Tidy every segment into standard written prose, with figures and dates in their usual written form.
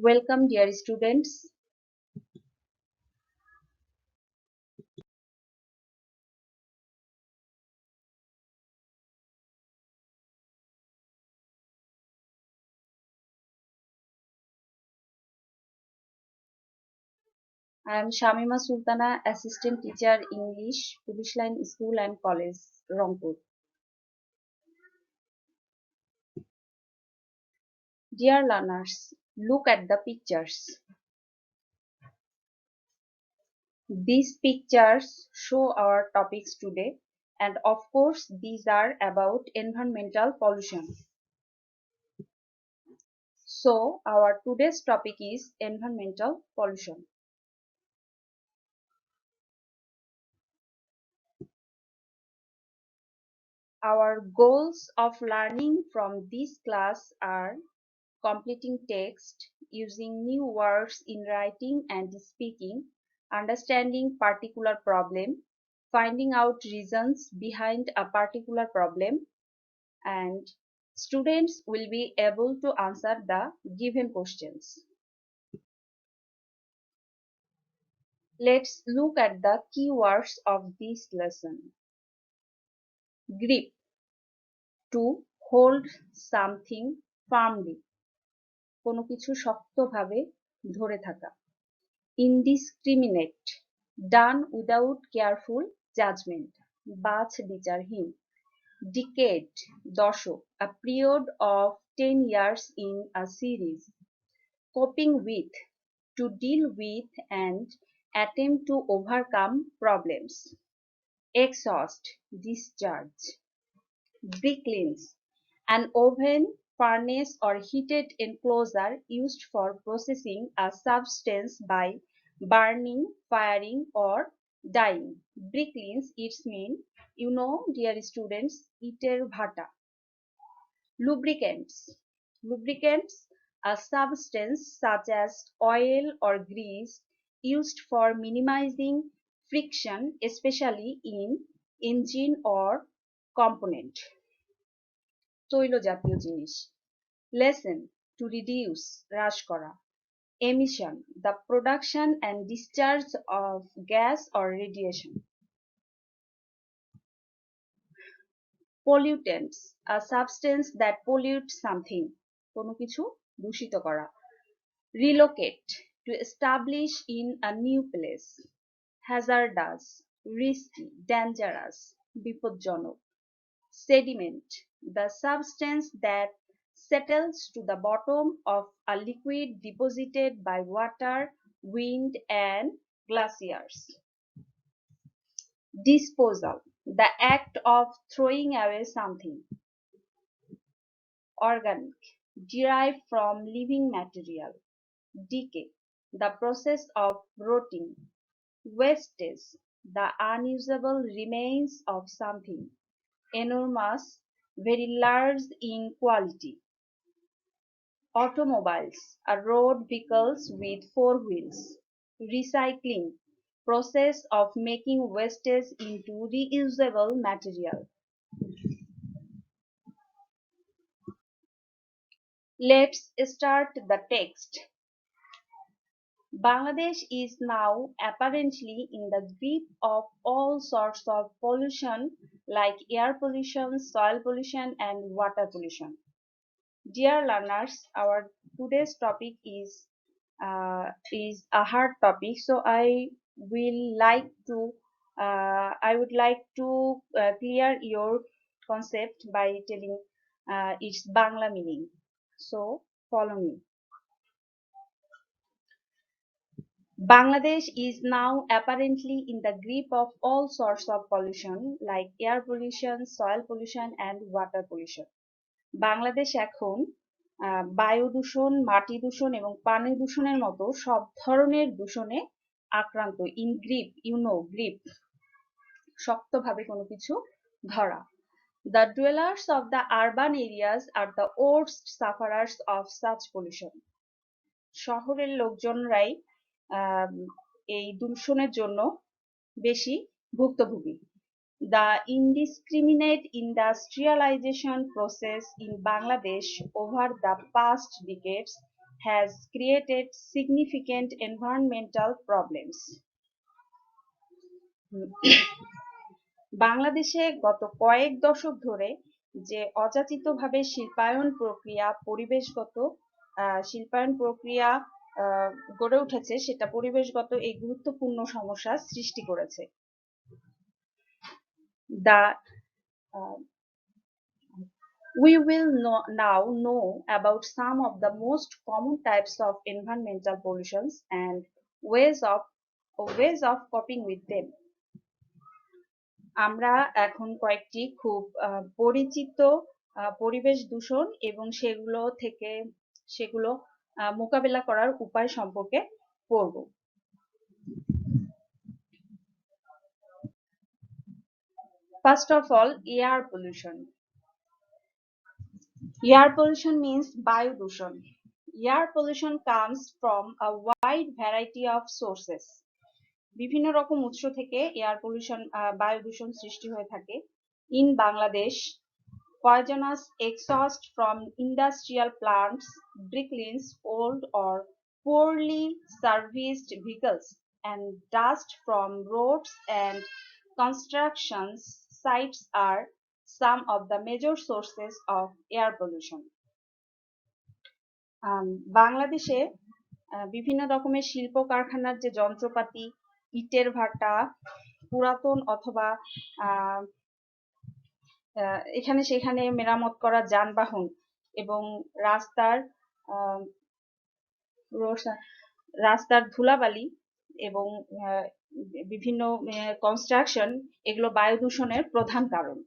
Welcome, dear students. I am Shamima Sultana, Assistant Teacher English, Police Line School and College, Rangpur. Dear learners, look at the pictures. These pictures show our topics today, and of course, these are about environmental pollution. So, our today's topic is environmental pollution. Our goals of learning from this class are completing text, using new words in writing and speaking, understanding particular problem, finding out reasons behind a particular problem, and students will be able to answer the given questions. Let's look at the keywords of this lesson. Grip, to hold something firmly, কোনো কিছু শক্তভাবে ধরে থাকা। Indiscriminate, done without careful judgment, বাছ বিচারহীন। Decade, দশক, a period of 10 years in a series. Coping with, to deal with and attempt to overcome problems. Exhaust, discharge. Bricklines, an oven, furnace or heated enclosure used for processing a substance by burning, firing or dyeing. Bricklines, its mean, dear students, ইটের ভাটা. Lubricants. Lubricants, a substance such as oil or grease used for minimizing friction, especially in engine or component. তৈল জাতীয় জিনিস। Lesson, to reduce, হ্রাস করা। Emission, the production and discharge of gas or radiation. Pollutants, a substance that pollutes something, কোনো কিছু দূষিত করা। Relocate, to establish in a new place. Hazardous, risky, dangerous, বিপজ্জনক। Sediment, the substance that settles to the bottom of a liquid deposited by water, wind and glaciers. Disposal, the act of throwing away something. Organic, derived from living material. Decay, the process of rotting. Wastage, the unusable remains of something. Enormous, very large in quality. Automobiles, are road vehicles with four wheels. Recycling, process of making wastage into reusable material. Let's start the text. Bangladesh is now apparently in the grip of all sorts of pollution like air pollution, soil pollution and water pollution. Dear learners, our today's topic is a hard topic, so I would like to clear your concept by telling its Bangla meaning. So follow me. Bangladesh is now apparently in the grip of all sorts of pollution like air pollution, soil pollution and water pollution. Bangladesh এখন বায়ু দূষণ, মাটি দূষণ এবং পানি দূষণের মতো সব ধরনের দূষণে আক্রান্ত। ইন গ্রিপ, গ্রিপ, শক্তভাবে কোনো কিছু ধরা। The dwellers of the urban areas are the worst sufferers of such pollution. শহরের লোকজনরাই এই দূষণের জন্য বেশি ভুক্তভোগী। The indiscriminate industrialization process in Bangladesh over the past decades has created significant environmental problems. বাংলাদেশে গত কয়েক দশক ধরে যে অযাচিতভাবে শিল্পায়ন প্রক্রিয়া গড়ে উঠেছে, সেটা পরিবেশগত এই গুরুত্বপূর্ণ সমস্যার সৃষ্টি করেছে। We will now know about some of the most common types of environmental pollutions and ways of coping with them. আমরা এখন কয়েকটি খুব পরিচিত পরিবেশ দূষণ এবং সেগুলো মোকাবেলা করার উপায় সম্পর্কে পড়ব। First of all, air pollution. Air pollution means বায়ু দূষণ. Air pollution comes from a wide variety of sources. বিভিন্ন রকম উৎস থেকে বায়ু দূষণ সৃষ্টি হয়ে থাকে। In Bangladesh, poisonous exhaust from industrial plants, brick kilns, old or poorly serviced vehicles, and dust from roads and construction sites are some of the major sources of air pollution. বাংলাদেশে বিভিন্ন রকমের শিল্প কারখানার যে যন্ত্রপাতি, ইটের ভাটা, পুরাতন অথবা এখানে সেখানে মেরামত করা যানবাহন এবং রাস্তার ধুলাবালি এবং বিভিন্ন কনস্ট্রাকশন, এগুলো বায়ু দূষণের প্রধান কারণ।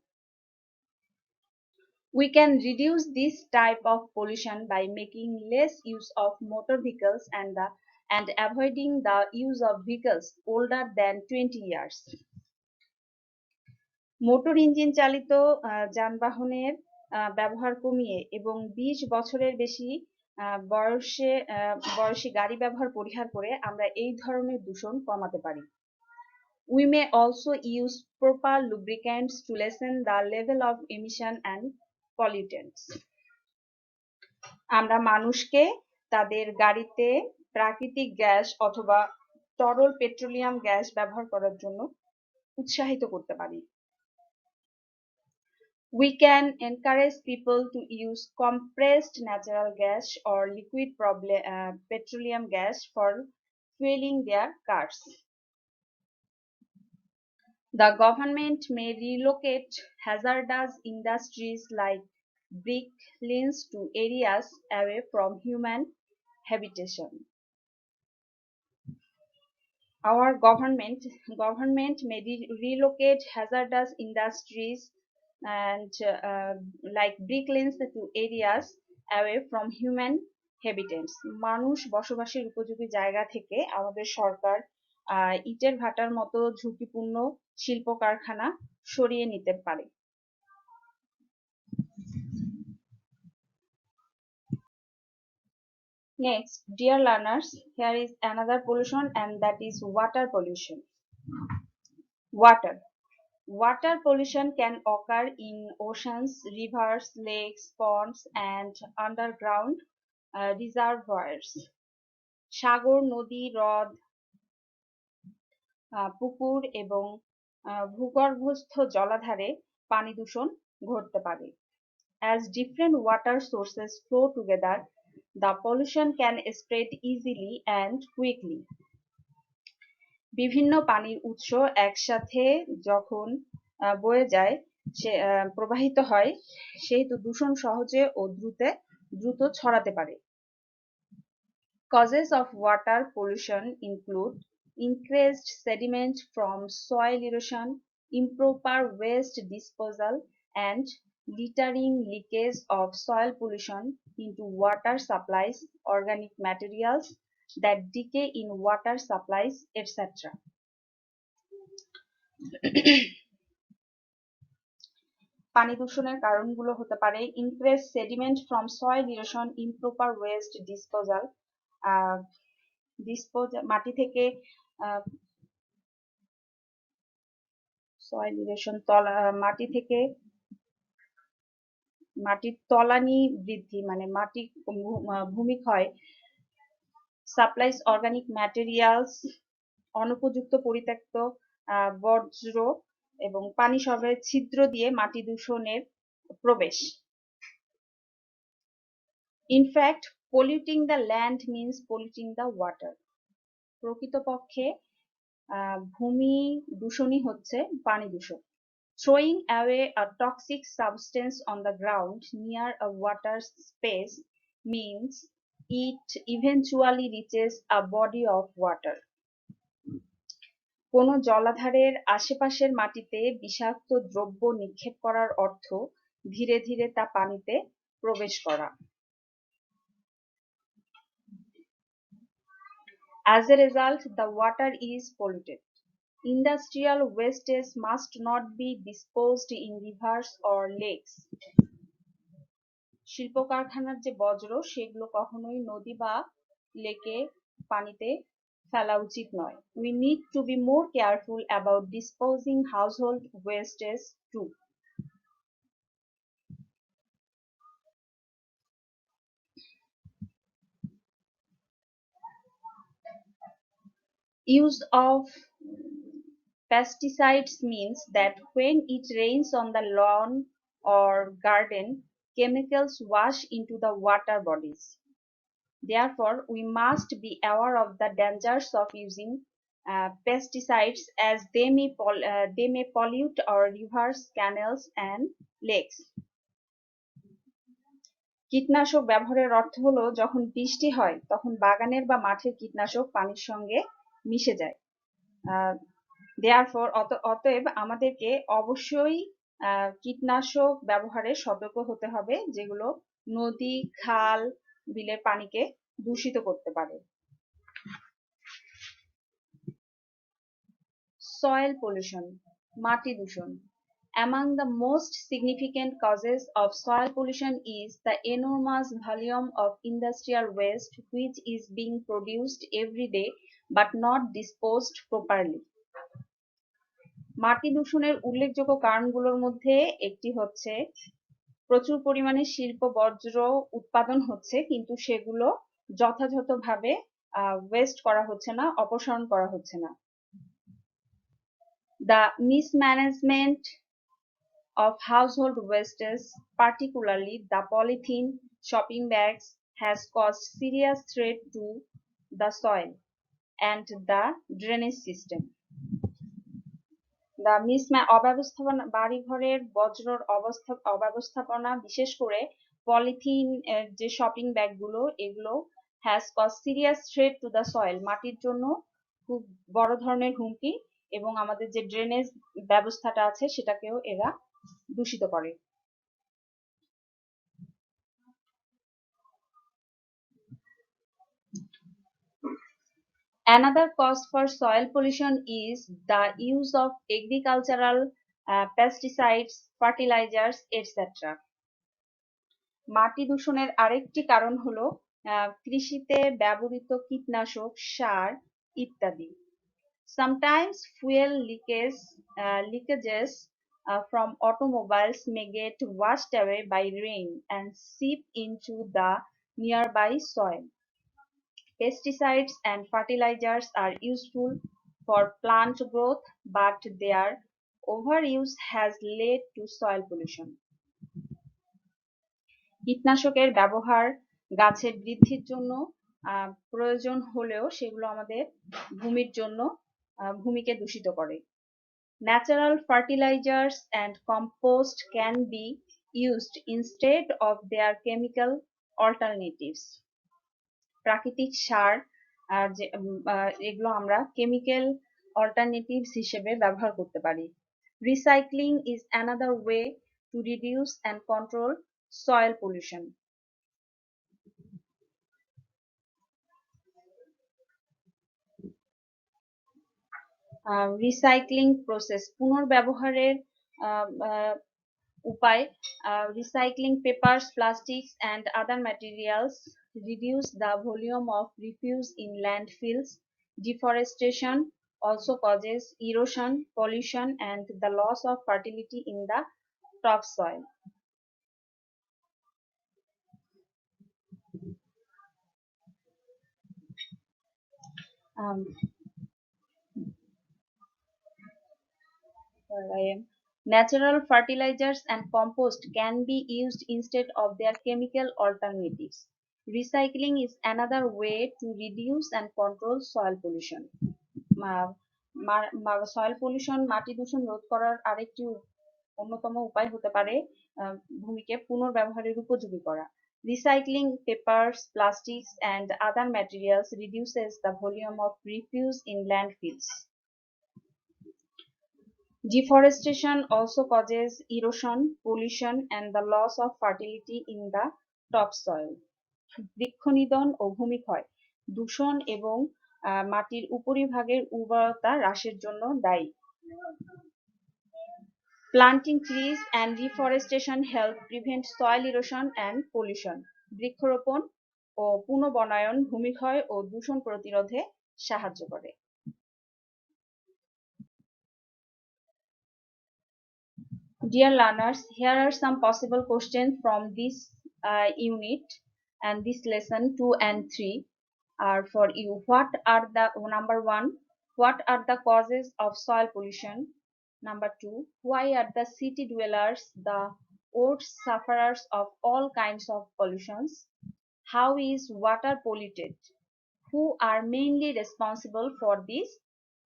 We can reduce this type of pollution by making less use of motor vehicles and avoiding the use of vehicles older than 20 years. Motor engine চালিত যানবাহনের ব্যবহার কমিয়ে এবং 20 বছরের বেশি বয়সী গাড়ি ব্যবহার পরিহার করে আমরা এই ধরনের দূষণ কমাতে পারি। We may also use proper lubricants to lessen the level of emission and pollutants. আমরা মানুষকে তাদের গাড়িতে প্রাকৃতিক গ্যাস অথবা তরল পেট্রোলিয়াম গ্যাস ব্যবহার করার জন্য উৎসাহিত করতে পারি। We can encourage people to use compressed natural gas or liquid petroleum gas for fueling their cars. The government may relocate hazardous industries like brick kilns to areas away from human habitation. Our government may relocate hazardous industries and like brick kilns to areas away from human habitats. মানুষ বসবাসের উপযোগী জায়গা থেকে আমাদের সরকার ইটের ভাটার মতো ঝুঁকিপূর্ণ শিল্প কারখানা সরিয়ে নিতে পারে। Next, dear learners, here is another pollution, and that is water pollution. Water pollution can occur in oceans, rivers, lakes, ponds, and underground reservoirs. সাগর, নদী, হ্রদ, পুকুর এবং ভূগর্ভস্থ জলাধারে পানি দূষণ ঘটতে পারে। As different water sources flow together, the pollution can spread easily and quickly. বিভিন্ন পানির উৎস একসাথে যখন বয়ে যায়, প্রবাহিত হয়, সেহেতু দূষণ সহজে ও দ্রুত ছড়াতে পারে। Causes of water pollution include increased sediment from soil erosion, improper waste disposal, and littering, leakage of soil pollution into water supplies, organic materials that decay in water supplies, etc. পানি দূষণের কারণগুলো হতে পারে increased sediment from soil erosion, improper waste disposal, মাটি থেকে soil erosion, মাটি থেকে মাটির তলানি বৃদ্ধি মানে মাটি ভূমিক্ষয়, সাপ্লাইজ অর্গানিক ম্যাটেরিয়ালস, অনুপযুক্ত পরিত্যক্ত বর্জ্য এবং পানি সরবরাহের ছিদ্র দিয়ে মাটি দূষণের প্রবেশ। In fact polluting the land means polluting the water. প্রকৃতপক্ষে ভূমি দূষণই হচ্ছে পানি দূষণ। Throwing away a toxic substance on the ground near a water space means it eventually reaches a body of water. কোনো জলাধারের আশেপাশের মাটিতে বিষাক্ত দ্রব্য নিক্ষেপ করার অর্থ ধীরে ধীরে তা পানিতে প্রবেশ করা। As a result, the water is polluted. Industrial wastes must not be disposed in rivers or lakes. শিল্প কারখানার যে বজ্র সেগুলো কখনোই নদী বা লেকে পানিতে ফেলা উচিত নয়। We need to be more careful about disposing household wastes too. Use of pesticides means that when it rains on the lawn or garden, chemicals wash into the water bodies. Therefore, we must be aware of the dangers of using pesticides as they may pollute our rivers, canals, and lakes. কীটনাশক ব্যবহারের অর্থ হলো যখন বৃষ্টি হয় তখন বাগানের বা মাঠের কীটনাশক পানির সঙ্গে মিশে যায়। Therefore, অতএব আমাদেরকে অবশ্যই কীটনাশক ব্যবহারে সতর্ক হতে হবে যেগুলো নদী, খাল, বিলের পানিকে দূষিত করতে পারে। Soil pollution, মাটি দূষণ. Among the most significant causes of soil pollution is the enormous volume of industrial waste which is being produced every day but not disposed properly. মাটি দূষণের উল্লেখযোগ্য কারণগুলোর মধ্যে একটি হচ্ছে প্রচুর পরিমাণে শিল্প বর্জ্য উৎপাদন হচ্ছে কিন্তু সেগুলো যথাযথভাবে ওয়েস্ট করা হচ্ছে না, অপসারণ করা হচ্ছে না। The mismanagement of household wastes, particularly the polythene shopping bags, has caused serious threat to the soil and the drainage system. অব্যবস্থাপনা, বাড়িঘরের বজ্রর অব্যবস্থাপনা, বিশেষ করে পলিথিন যে শপিং ব্যাগগুলো, এগুলো has cause serious threat to the soil, মাটির জন্য খুব বড় ধরনের হুমকি এবং আমাদের যে ড্রেনেজ ব্যবস্থাটা আছে সেটাকেও এরা দূষিত করে। Another cause for soil pollution is the use of agricultural pesticides, fertilizers, etc. মাটি দূষণের আরেকটি কারণ হলো কৃষিতে ব্যবহৃত কীটনাশক, সার ইত্যাদি। Sometimes fuel leakages from automobiles may get washed away by rain and seep into the nearby soil. Pesticides and fertilizers are useful for plant growth, but their overuse has led to soil pollution. কীটনাশকের ব্যবহার গাছের বৃদ্ধির জন্য প্রয়োজন হলেও সেগুলো আমাদের ভূমির জন্য ভূমিকে দূষিত করে। Natural fertilizers and compost can be used instead of their chemical alternatives. প্রাকৃতিক সার এগুলো আমরা কেমিক্যাল অল্টারনেটিভস হিসেবে ব্যবহার করতে পারি। Recycling is another way to reduce and control soil pollution. Recycling process, পুনর্ব্যবহারের উপায়। Recycling papers, plastics and other materials reduce the volume of refuse in landfills. Deforestation also causes erosion, pollution and the loss of fertility in the topsoil. Um, where I am. Natural fertilizers and compost can be used instead of their chemical alternatives. Recycling is another way to reduce and control soil pollution. Soil pollution মাটি দূষণ রোধ করার আরেকটি অন্যতম উপায় হতে পারে ভূমিকে পুনর্ব্যবহারের উপযোগী করা। Recycling papers, plastics and other materials reduces the volume of refuse in landfills. Deforestation also causes erosion, pollution and the loss of fertility in the topsoil. বৃক্ষনিধন ও ভূমিক্ষয় দূষণ এবং মাটির উপরিভাগের উর্বরতা হ্রাসের জন্য দায়ী। Planting trees and reforestation help prevent soil erosion and pollution. বৃক্ষরোপণ ও পুনর্বনায়ন ভূমিক্ষয় ও দূষণ প্রতিরোধে সাহায্য করে। Dear learners, here are some possible questions from this unit and this lesson 2 and 3 are for you. What are the number 1? What are the causes of soil pollution? Number 2, why are the city dwellers the worst sufferers of all kinds of pollutions? How is water polluted? Who are mainly responsible for this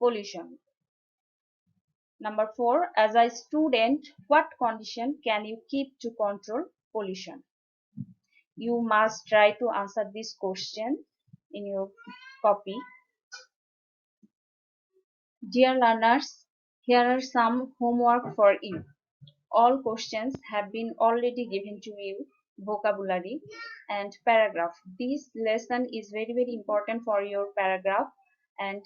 pollution? Number 4, as a student, what condition can you keep to control pollution? You must try to answer this question in your copy. Dear learners, here are some homework for you. All questions have been already given to you, vocabulary and paragraph. This lesson is very important for your paragraph, and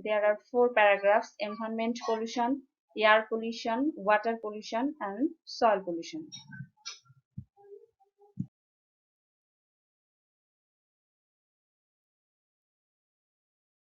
there are 4 paragraphs: environment pollution, air pollution, water pollution and soil pollution.